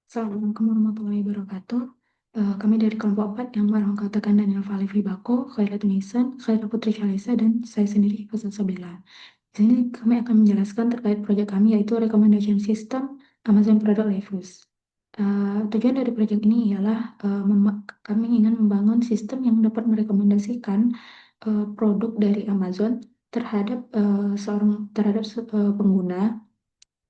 Assalamualaikum warahmatullahi wabarakatuh. Kami dari kelompok 4 yang beranggotakan Daniel Falifi Bako, Khairat Nisan, Khaira Putri Shalisa, dan saya sendiri, Hasan Sabila. Di sini kami akan menjelaskan terkait proyek kami yaitu Recommendation System Amazon Product Reviews. Tujuan dari proyek ini ialah kami ingin membangun sistem yang dapat merekomendasikan produk dari Amazon terhadap pengguna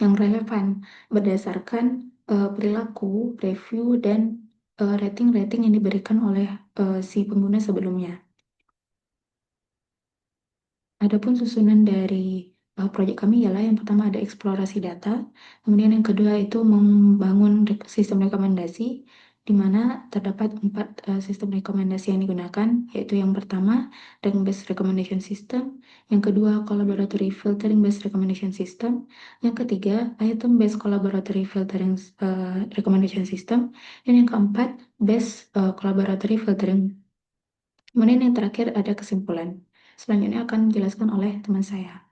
yang relevan berdasarkan perilaku, review, dan rating-rating yang diberikan oleh si pengguna sebelumnya. Adapun susunan dari proyek kami ialah yang pertama ada eksplorasi data, kemudian yang kedua itu membangun sistem rekomendasi, di mana terdapat 4 sistem rekomendasi yang digunakan, yaitu yang pertama rank based recommendation system, yang kedua collaborative filtering based recommendation system, yang ketiga item based collaborative filtering recommendation system, dan yang keempat based collaborative filtering. Kemudian yang terakhir ada kesimpulan. Selanjutnya akan dijelaskan oleh teman saya.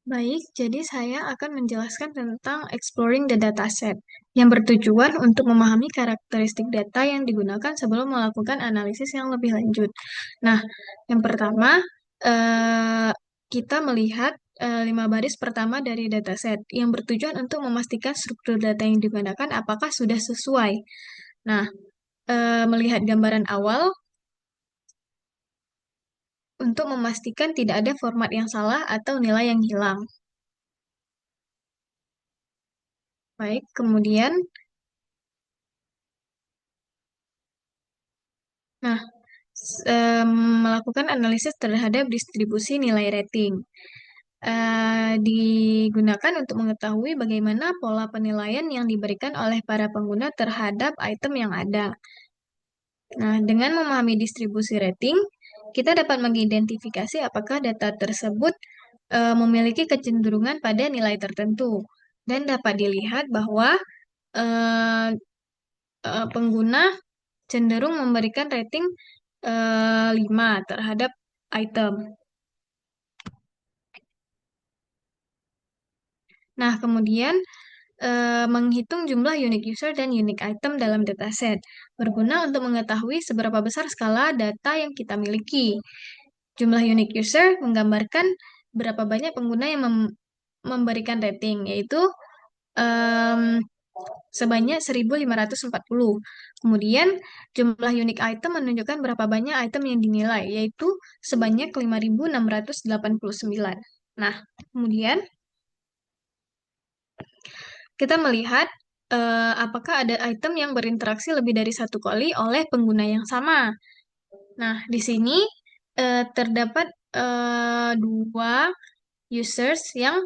Baik, jadi saya akan menjelaskan tentang exploring the dataset yang bertujuan untuk memahami karakteristik data yang digunakan sebelum melakukan analisis yang lebih lanjut. Nah, yang pertama, eh, kita melihat 5 baris pertama dari dataset yang bertujuan untuk memastikan struktur data yang digunakan apakah sudah sesuai. Nah, melihat gambaran awal untuk memastikan tidak ada format yang salah atau nilai yang hilang. Baik, kemudian Nah, melakukan analisis terhadap distribusi nilai rating. Digunakan untuk mengetahui bagaimana pola penilaian yang diberikan oleh para pengguna terhadap item yang ada. Nah, dengan memahami distribusi rating, kita dapat mengidentifikasi apakah data tersebut memiliki kecenderungan pada nilai tertentu. Dan dapat dilihat bahwa eh, pengguna cenderung memberikan rating 5 terhadap item. Nah, kemudian menghitung jumlah unique user dan unique item dalam dataset berguna untuk mengetahui seberapa besar skala data yang kita miliki. Jumlah unique user menggambarkan berapa banyak pengguna yang memberikan rating, yaitu em, sebanyak 1.540. Kemudian, jumlah unique item menunjukkan berapa banyak item yang dinilai, yaitu sebanyak 5.689. Nah, kemudian kita melihat apakah ada item yang berinteraksi lebih dari satu kali oleh pengguna yang sama. Nah, di sini terdapat dua users yang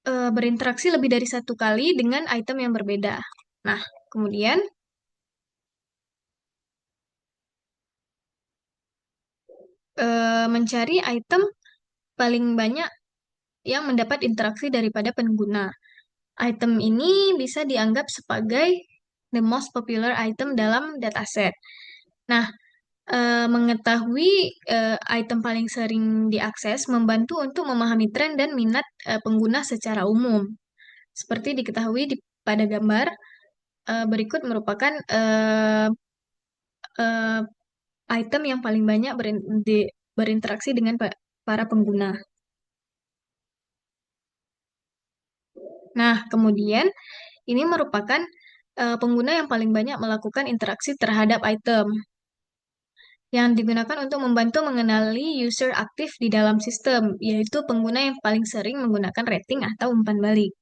berinteraksi lebih dari satu kali dengan item yang berbeda. Nah, kemudian mencari item paling banyak yang mendapat interaksi daripada pengguna. Item ini bisa dianggap sebagai the most popular item dalam dataset. Nah, mengetahui item paling sering diakses membantu untuk memahami tren dan minat pengguna secara umum. Seperti diketahui pada gambar berikut merupakan eh, item yang paling banyak berinteraksi dengan para pengguna. Nah, kemudian ini merupakan pengguna yang paling banyak melakukan interaksi terhadap item yang digunakan untuk membantu mengenali user aktif di dalam sistem, yaitu pengguna yang paling sering menggunakan rating atau umpan balik.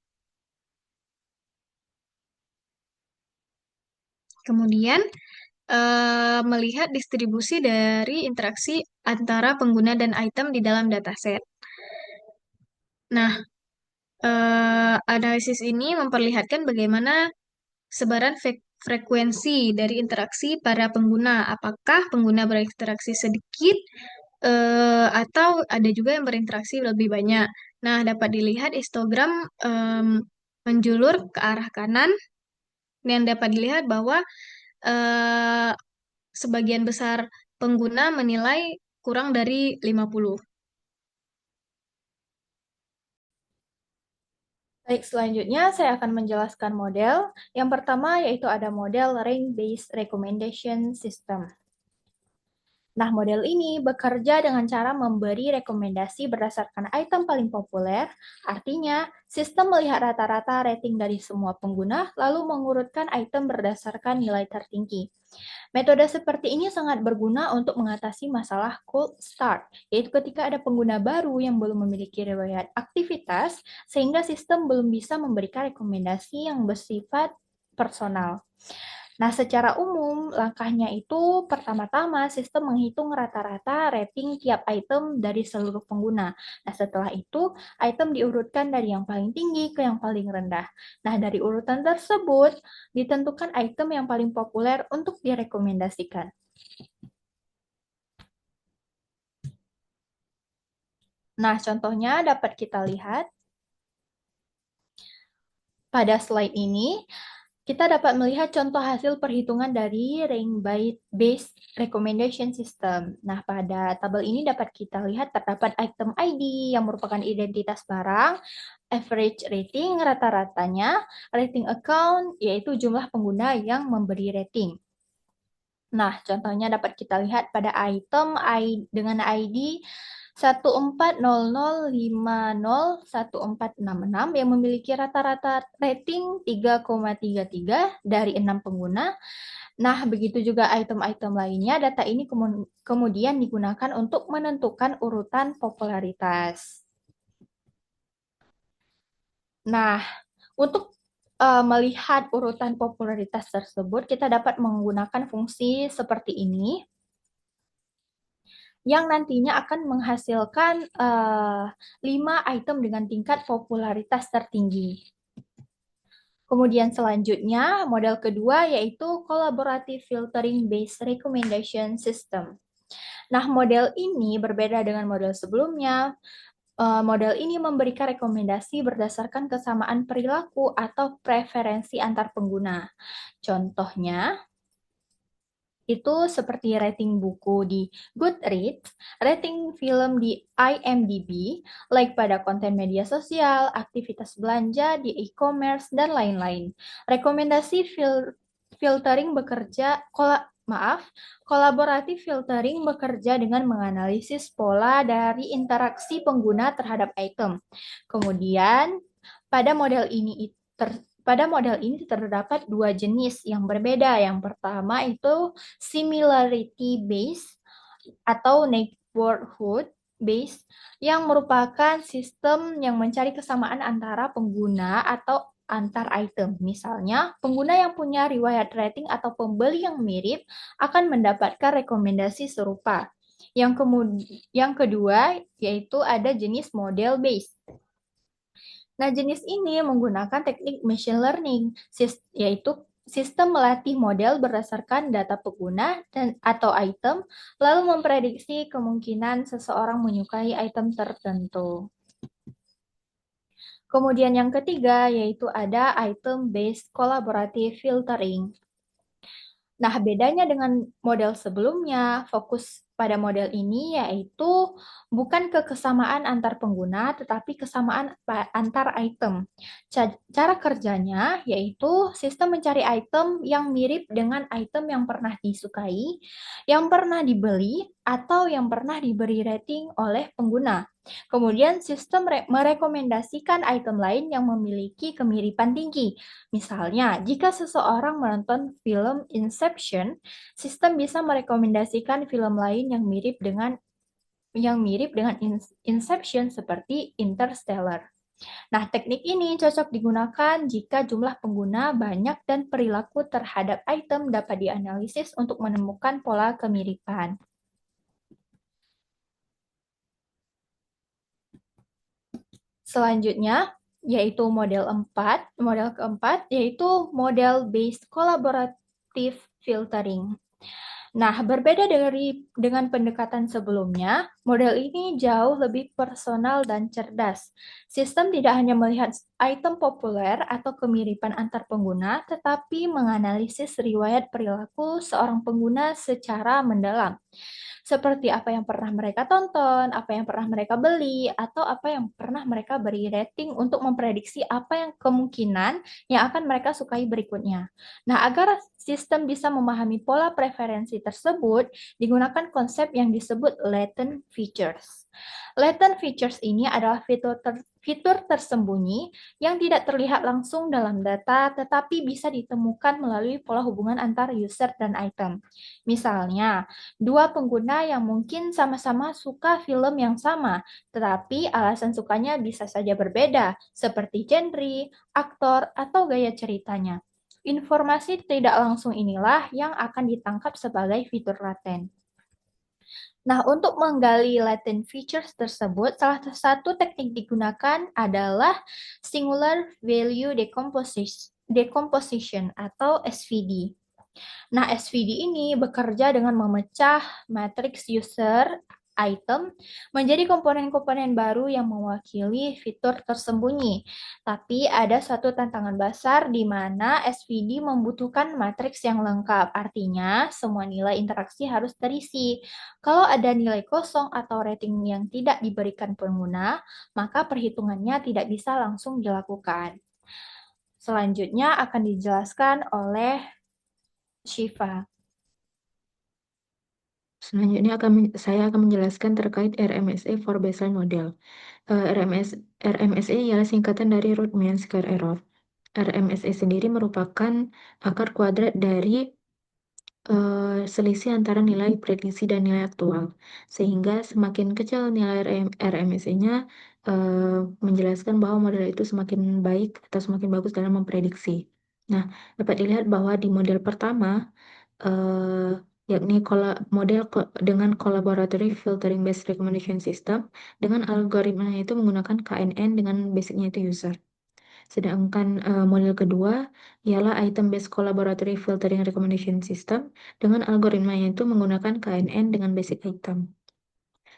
Kemudian, melihat distribusi dari interaksi antara pengguna dan item di dalam dataset. Nah, analisis ini memperlihatkan bagaimana sebaran frekuensi dari interaksi para pengguna. Apakah pengguna berinteraksi sedikit atau ada juga yang berinteraksi lebih banyak. Nah, dapat dilihat histogram menjulur ke arah kanan dan dapat dilihat bahwa eh, sebagian besar pengguna menilai kurang dari 50. Baik, selanjutnya saya akan menjelaskan model. Yang pertama yaitu ada model Rank-Based Recommendation System. Nah, model ini bekerja dengan cara memberi rekomendasi berdasarkan item paling populer. Artinya, sistem melihat rata-rata rating dari semua pengguna, lalu mengurutkan item berdasarkan nilai tertinggi. Metode seperti ini sangat berguna untuk mengatasi masalah cold start, yaitu ketika ada pengguna baru yang belum memiliki riwayat aktivitas, sehingga sistem belum bisa memberikan rekomendasi yang bersifat personal. Nah, secara umum, langkahnya itu pertama-tama sistem menghitung rata-rata rating tiap item dari seluruh pengguna. Nah, setelah itu, item diurutkan dari yang paling tinggi ke yang paling rendah. Nah, dari urutan tersebut, ditentukan item yang paling populer untuk direkomendasikan. Nah, contohnya dapat kita lihat pada slide ini. Kita dapat melihat contoh hasil perhitungan dari rank-based recommendation system. Nah, pada tabel ini dapat kita lihat terdapat item ID yang merupakan identitas barang, average rating rata-ratanya, rating account yaitu jumlah pengguna yang memberi rating. Nah, contohnya dapat kita lihat pada item dengan ID 1400501466 yang memiliki rata-rata rating 3,33 dari 6 pengguna. Nah, begitu juga item-item lainnya, data ini kemudian digunakan untuk menentukan urutan popularitas. Nah, untuk melihat urutan popularitas tersebut, kita dapat menggunakan fungsi seperti ini, yang nantinya akan menghasilkan 5 item dengan tingkat popularitas tertinggi. Kemudian selanjutnya, model kedua yaitu Collaborative Filtering Based Recommendation System. Nah, model ini berbeda dengan model sebelumnya. Model ini memberikan rekomendasi berdasarkan kesamaan perilaku atau preferensi antar pengguna. Contohnya, itu seperti rating buku di Goodreads, rating film di IMDb, like pada konten media sosial, aktivitas belanja di e-commerce, dan lain-lain. Rekomendasi filtering kolaboratif filtering bekerja dengan menganalisis pola dari interaksi pengguna terhadap item. Kemudian, pada model ini terdapat dua jenis yang berbeda. Yang pertama itu similarity based atau neighborhood based, yang merupakan sistem yang mencari kesamaan antara pengguna atau antar item. Misalnya, pengguna yang punya riwayat rating atau pembeli yang mirip akan mendapatkan rekomendasi serupa. Yang kedua yaitu ada jenis model based. Nah, jenis ini menggunakan teknik machine learning, yaitu sistem melatih model berdasarkan data pengguna atau item, lalu memprediksi kemungkinan seseorang menyukai item tertentu. Kemudian yang ketiga yaitu ada item-based collaborative filtering. Nah, bedanya dengan model sebelumnya, fokus pada model ini yaitu bukan kesamaan antar pengguna, tetapi kesamaan antar item. Cara kerjanya yaitu sistem mencari item yang mirip dengan item yang pernah disukai, yang pernah dibeli, atau yang pernah diberi rating oleh pengguna. Kemudian sistem merekomendasikan item lain yang memiliki kemiripan tinggi. Misalnya, jika seseorang menonton film Inception, sistem bisa merekomendasikan film lain yang mirip dengan Inception seperti Interstellar. Nah, teknik ini cocok digunakan jika jumlah pengguna banyak dan perilaku terhadap item dapat dianalisis untuk menemukan pola kemiripan. Selanjutnya, yaitu model keempat, yaitu model based collaborative filtering. Nah, berbeda dengan pendekatan sebelumnya, Model ini jauh lebih personal dan cerdas. Sistem tidak hanya melihat item populer atau kemiripan antar pengguna, tetapi menganalisis riwayat perilaku seorang pengguna secara mendalam. Seperti apa yang pernah mereka tonton, apa yang pernah mereka beli, atau apa yang pernah mereka beri rating untuk memprediksi apa yang kemungkinan yang akan mereka sukai berikutnya. Nah, agar sistem bisa memahami pola preferensi tersebut, digunakan konsep yang disebut latent features. Latent features ini adalah fitur tersembunyi yang tidak terlihat langsung dalam data, tetapi bisa ditemukan melalui pola hubungan antar user dan item. Misalnya, dua pengguna yang mungkin sama-sama suka film yang sama, tetapi alasan sukanya bisa saja berbeda, seperti genre, aktor, atau gaya ceritanya. Informasi tidak langsung inilah yang akan ditangkap sebagai fitur laten. Nah, untuk menggali latent features tersebut, salah satu teknik digunakan adalah Singular Value Decomposition atau SVD. Nah, SVD ini bekerja dengan memecah matriks user item menjadi komponen-komponen baru yang mewakili fitur tersembunyi. Tapi ada suatu tantangan besar di mana SVD membutuhkan matriks yang lengkap. Artinya, semua nilai interaksi harus terisi. Kalau ada nilai kosong atau rating yang tidak diberikan pengguna, maka perhitungannya tidak bisa langsung dilakukan. Selanjutnya akan dijelaskan oleh Shiva. Selanjutnya saya akan menjelaskan terkait RMSE for baseline model. RMSE ialah singkatan dari root mean square error. RMSE sendiri merupakan akar kuadrat dari selisih antara nilai prediksi dan nilai aktual. Sehingga semakin kecil nilai RMSE-nya menjelaskan bahwa model itu semakin baik atau semakin bagus dalam memprediksi. Nah, dapat dilihat bahwa di model pertama, yakni model dengan Collaborative Filtering Based Recommendation System, dengan algoritmanya itu menggunakan KNN dengan basicnya itu user. Sedangkan model kedua ialah Item Based Collaborative Filtering Recommendation System, dengan algoritmanya itu menggunakan KNN dengan basic item.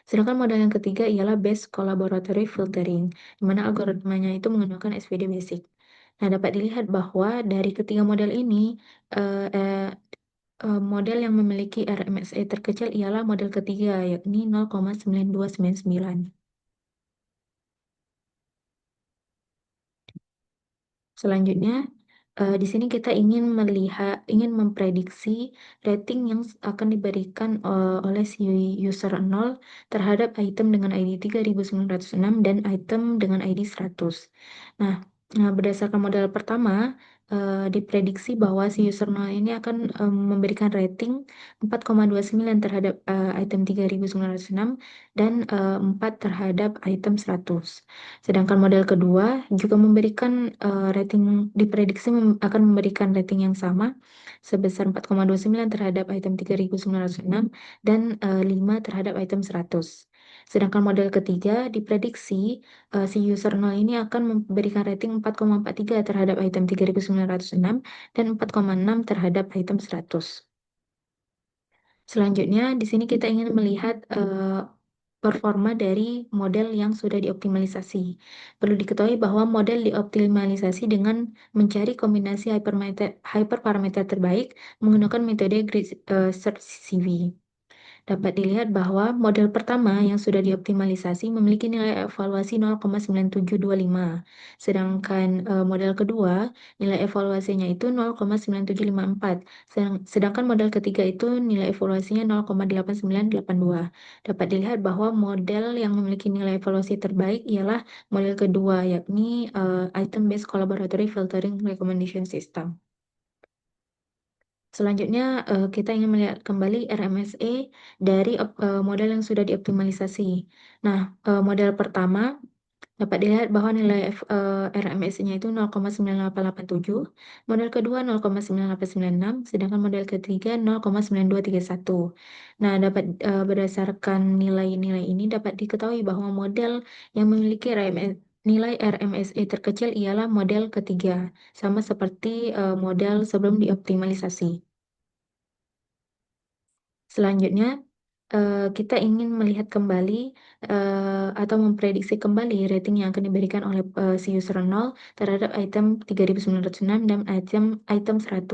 Sedangkan model yang ketiga ialah Based Collaborative Filtering, di mana algoritmanya itu menggunakan SVD basic. Nah, dapat dilihat bahwa dari ketiga model ini, model yang memiliki RMSE terkecil ialah model ketiga, yakni 0,9299. Selanjutnya, di sini kita ingin memprediksi rating yang akan diberikan oleh si user 0 terhadap item dengan ID 3906 dan item dengan ID 100. Nah, berdasarkan model pertama, diprediksi bahwa si user 0 ini akan memberikan rating 4,29 terhadap item 3906 dan 4 terhadap item 100. Sedangkan model kedua juga memberikan rating, diprediksi akan memberikan rating yang sama sebesar 4,29 terhadap item 3906 dan 5 terhadap item 100. Sedangkan model ketiga diprediksi si user 0 ini akan memberikan rating 4,43 terhadap item 3906 dan 4,6 terhadap item 100. Selanjutnya, di sini kita ingin melihat performa dari model yang sudah dioptimalisasi. Perlu diketahui bahwa model dioptimalisasi dengan mencari kombinasi hyperparameter terbaik menggunakan metode search CV. Dapat dilihat bahwa model pertama yang sudah dioptimalisasi memiliki nilai evaluasi 0,9725. Sedangkan model kedua, nilai evaluasinya itu 0,9754. Sedangkan model ketiga itu nilai evaluasinya 0,8982. Dapat dilihat bahwa model yang memiliki nilai evaluasi terbaik ialah model kedua, yakni Item Based Collaborative Filtering Recommendation System. Selanjutnya, kita ingin melihat kembali RMSE dari model yang sudah dioptimalisasi. Nah, model pertama dapat dilihat bahwa nilai RMSE-nya itu 0,9887, model kedua 0,9896, sedangkan model ketiga 0,9231. Nah, berdasarkan nilai-nilai ini dapat diketahui bahwa model yang memiliki nilai RMSE terkecil ialah model ketiga, sama seperti model sebelum dioptimalisasi. Selanjutnya, kita ingin melihat kembali atau memprediksi kembali rating yang akan diberikan oleh si user 0 terhadap item 3906 dan item 100.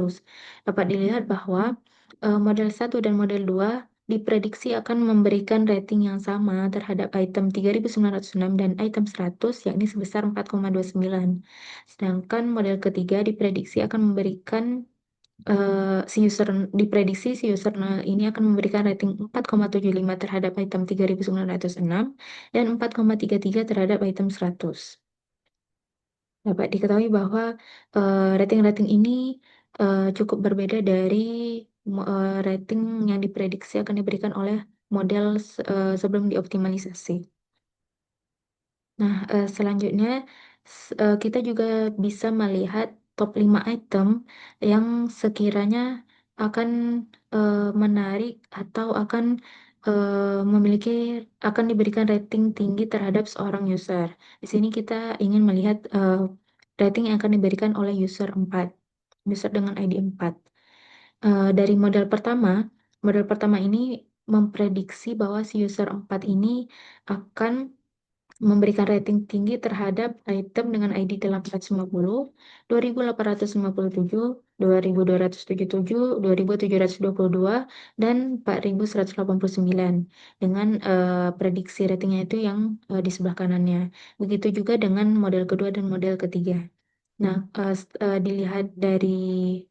Dapat dilihat bahwa model 1 dan model 2 diprediksi akan memberikan rating yang sama terhadap item 3906 dan item 100, yakni sebesar 4,29. Sedangkan model ketiga diprediksi akan memberikan diprediksi si user ini akan memberikan rating 4,75 terhadap item 3906 dan 4,33 terhadap item 100. Dapat diketahui bahwa rating-rating ini cukup berbeda dari rating yang diprediksi akan diberikan oleh model sebelum dioptimalisasi. Nah, selanjutnya kita juga bisa melihat top 5 item yang sekiranya akan menarik atau akan diberikan rating tinggi terhadap seorang user. Di sini kita ingin melihat rating yang akan diberikan oleh user 4, user dengan ID 4. Dari model pertama ini memprediksi bahwa si user 4 ini akan memberikan rating tinggi terhadap item dengan ID 850, 2857, 2277, 2722, dan 4189 dengan prediksi ratingnya itu yang di sebelah kanannya. Begitu juga dengan model kedua dan model ketiga. Nah, dilihat dari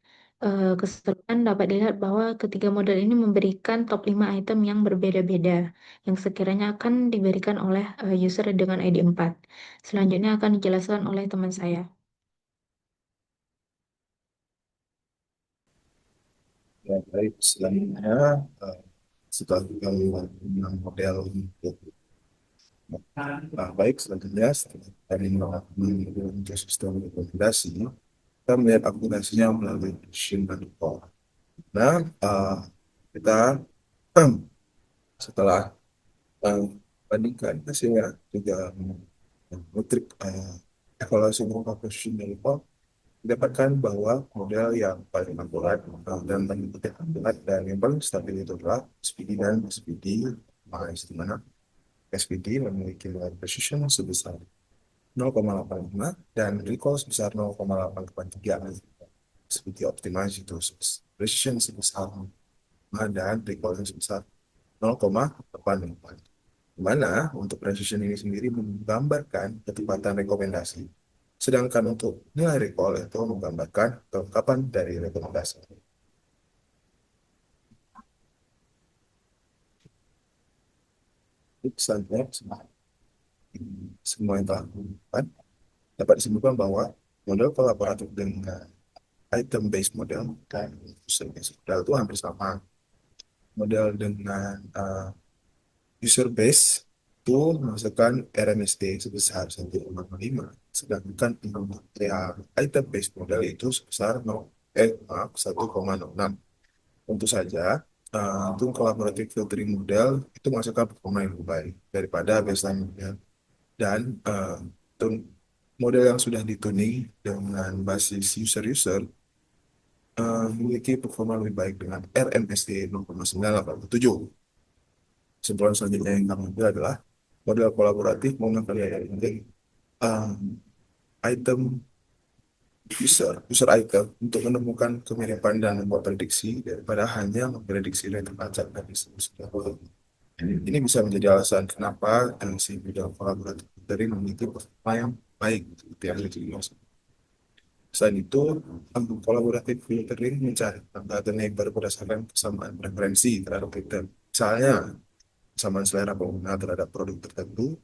keseluruhan dapat dilihat bahwa ketiga model ini memberikan top 5 item yang berbeda-beda yang sekiranya akan diberikan oleh user dengan ID 4. Selanjutnya akan dijelaskan oleh teman saya. Ya, baik. Selanjutnya, setelah kita melihat model untuk baik, selanjutnya setelah tadi melakukan untuk sistem rekomendasi, kita melihat aplikasinya melalui Shin dan Core. Nah, kita setelah bandingkan hasilnya juga metrik evaluasi berupa Shin dan Core, didapatkan bahwa model yang paling akurat dan paling akurat dan yang paling stabil itu adalah SPD dan SPD MAIS, di mana SPD memiliki nilai precision sebesar 0,85 dan recall sebesar 0,883, SPD optimize itu precision sebesar 5 dan recall sebesar 0,84. Di mana untuk precision ini sendiri menggambarkan ketepatan rekomendasi. Sedangkan untuk nilai recall itu menggambarkan kelengkapan dari rekomendasi. Selanjutnya, semua yang telah dilakukan dapat disimpulkan bahwa model kolaboratif dengan item based model dan user based model itu hampir sama. Model dengan user base itu menghasilkan RMSD sebesar 1,5, sedangkan untuk item based model itu sebesar 1,06. Tentu saja untuk collaborative filtering model itu menghasilkan performa yang lebih baik daripada baseline model, dan model yang sudah dituning dengan basis user-user memiliki performa lebih baik dengan RMSD 0,987. Kesimpulan selanjutnya yang kami ambil adalah model kolaboratif menggunakan item user item untuk menemukan kemiripan dan membuat prediksi daripada hanya memprediksi rate acak dari sebuah. Ini bisa menjadi alasan kenapa si model kolaboratif dari memiliki performa yang baik seperti yang dijelaskan. Selain itu, kolaboratif filtering mencari data neighbor berdasarkan kesamaan preferensi terhadap item. Misalnya, kesamaan selera pengguna terhadap produk tertentu,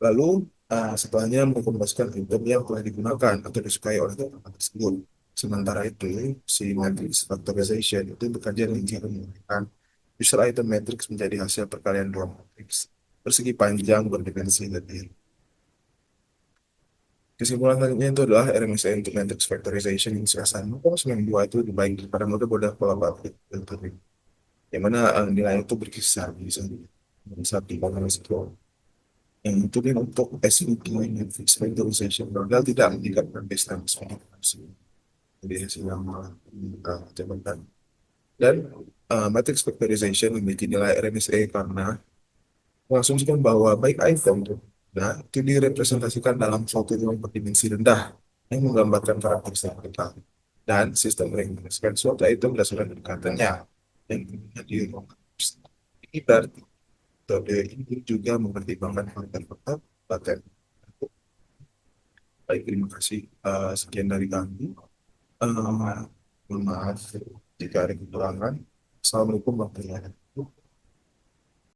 lalu setelahnya merekomendasikan item yang telah digunakan atau disukai oleh teman tersebut. Sementara itu, si matrix factorization itu bekerja dengan cara menggunakan user item matrix menjadi hasil perkalian dua matrix persegi panjang berdimensi lebih. Kesimpulan selanjutnya itu adalah RMSE untuk matrix factorization yang serasa 0,92 itu lebih baik daripada model kolaboratif filtering, yang mana nilai itu berkisar bisa satu koma satu. Yang itu untuk SVP matrix factorization model tidak meningkatkan baseline speed. Jadi hasil yang jabatan. Dan matrix factorization memiliki nilai RMSE karena mengasumsikan bahwa baik item nah itu direpresentasikan dalam suatu ruang berdimensi rendah yang menggambarkan karakteristik mereka dan sistem menginformasikan suatu item berdasarkan pendekatannya yang kemudian di ruang ini berarti metode ini juga mempertimbangkan faktor-faktor laten. Baik, terima kasih. Sekian dari kami. Mohon maaf jika ada kekurangan. Assalamualaikum warahmatullahi wabarakatuh.